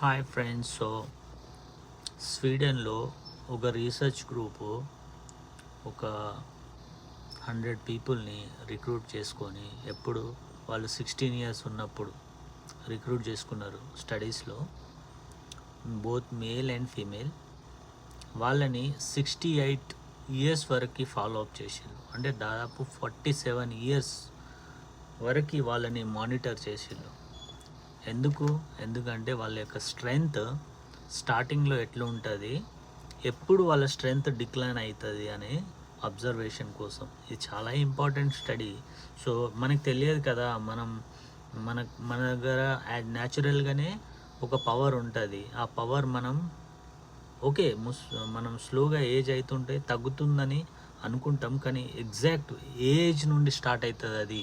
Hi friends. స్వీడన్లో ఒక research group ఒక 100 పీపుల్ని రిక్రూట్ చేసుకొని ఎప్పుడు వాళ్ళు 16 ఇయర్స్ ఉన్నప్పుడు రిక్రూట్ చేసుకున్నారు. స్టడీస్లో బోత్ మేల్ అండ్ ఫీమేల్ వాళ్ళని 68 ఇయర్స్ వరకు ఫాలో అప్ చేసిండ్రు. అంటే దాదాపు 47 ఇయర్స్ వరకు వాళ్ళని మానిటర్ చేసిండ్రు. ఎందుకంటే వాళ్ళ యొక్క స్ట్రెంగ్త్ స్టార్టింగ్లో ఎట్లా ఉంటుంది, ఎప్పుడు వాళ్ళ స్ట్రెంగ్త్ డిక్లైన్ అవుతుంది అనే అబ్జర్వేషన్ కోసం. ఇది చాలా ఇంపార్టెంట్ స్టడీ. సో మనకు తెలియదు కదా, మన దగ్గర న్యాచురల్గానే ఒక పవర్ ఉంటుంది. ఆ పవర్ మనం స్లోగా ఏజ్ అవుతుంటే తగ్గుతుందని అనుకుంటాం, కానీ ఎగ్జాక్ట్ ఏజ్ నుండి స్టార్ట్ అవుతుంది. అది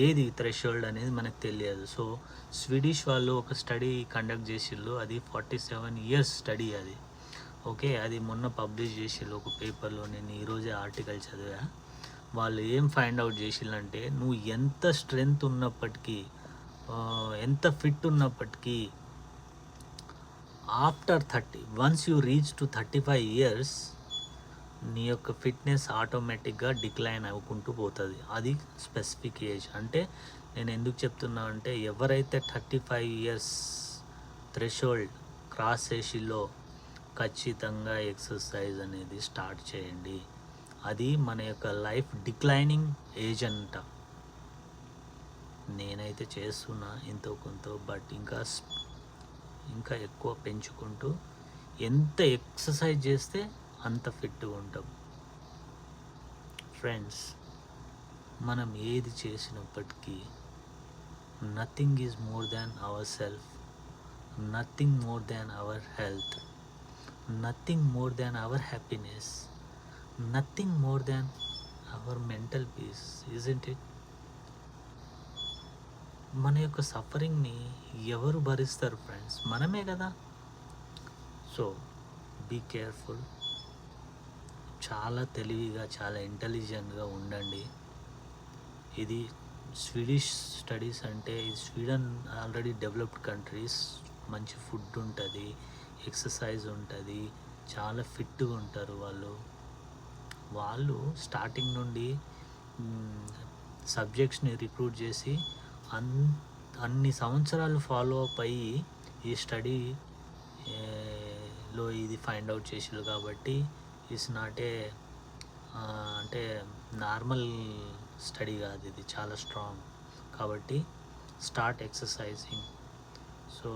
ఏది థ్రెషోల్డ్ అనేది మనకు తెలియదు. సో స్వీడిష్ వాళ్ళు ఒక స్టడీ కండక్ట్ చేసిళ్ళు. అది 47 ఇయర్స్ స్టడీ అది. అది మొన్న పబ్లిష్ చేసిళ్ళు ఒక పేపర్లో. నేను ఈరోజే ఆర్టికల్ చదివా. వాళ్ళు ఏం ఫైండ్ అవుట్ చేసిళ్ళంటే, నువ్వు ఎంత స్ట్రెంగ్త్ ఉన్నప్పటికీ, ఎంత ఫిట్ ఉన్నప్పటికీ, after 30 once you reach to 35 years నీ యొక్క ఫిట్నెస్ ఆటోమేటిక్గా డిక్లైన్ అవ్వుకుంటూ పోతుంది. అది స్పెసిఫిక్ ఏజ్. అంటే నేను ఎందుకు చెప్తున్నా అంటే, ఎవరైతే 35 ఇయర్స్ థ్రెషోల్డ్ క్రాస్ చేసిలో ఖచ్చితంగా ఎక్సర్సైజ్ అనేది స్టార్ట్ చేయండి. అది మన యొక్క లైఫ్ డిక్లైనింగ్ ఏజ్ అంట. నేనైతే చేస్తున్నా ఎంతో కొంత, బట్ ఇంకా ఎక్కువ పెంచుకుంటూ, ఎంత ఎక్సర్సైజ్ చేస్తే అంత ఫిట్గా ఉంటాం. ఫ్రెండ్స్, మనం ఏది చేసినప్పటికీ nothing is more than our self, nothing more than our health, nothing more than our happiness, nothing more than our mental peace. Isn't it? మన యొక్క సఫరింగ్ని ఎవరు భరిస్తారు ఫ్రెండ్స్? మనమే కదా. So be careful. చాలా తెలివిగా, చాలా ఇంటెలిజెంట్గా ఉండండి. ఇది స్వీడిష్ స్టడీస్. అంటే స్వీడన్ ఆల్రెడీ డెవలప్డ్ కంట్రీస్. మంచి ఫుడ్ ఉంటుంది, ఎక్సర్సైజ్ ఉంటుంది, చాలా ఫిట్గా ఉంటారు వాళ్ళు స్టార్టింగ్ నుండి సబ్జెక్ట్స్ని రిక్రూట్ చేసి అన్ని సంవత్సరాలు ఫాలో అప్ అయ్యి ఈ స్టడీలో ఇది ఫైండ్ అవుట్ చేసారు. కాబట్టి ఇట్స్ నాట్ అంటే నార్మల్ స్టడీ కాదు, ఇది చాలా స్ట్రాంగ్. కాబట్టి స్టార్ట్ ఎక్సర్సైజింగ్. సో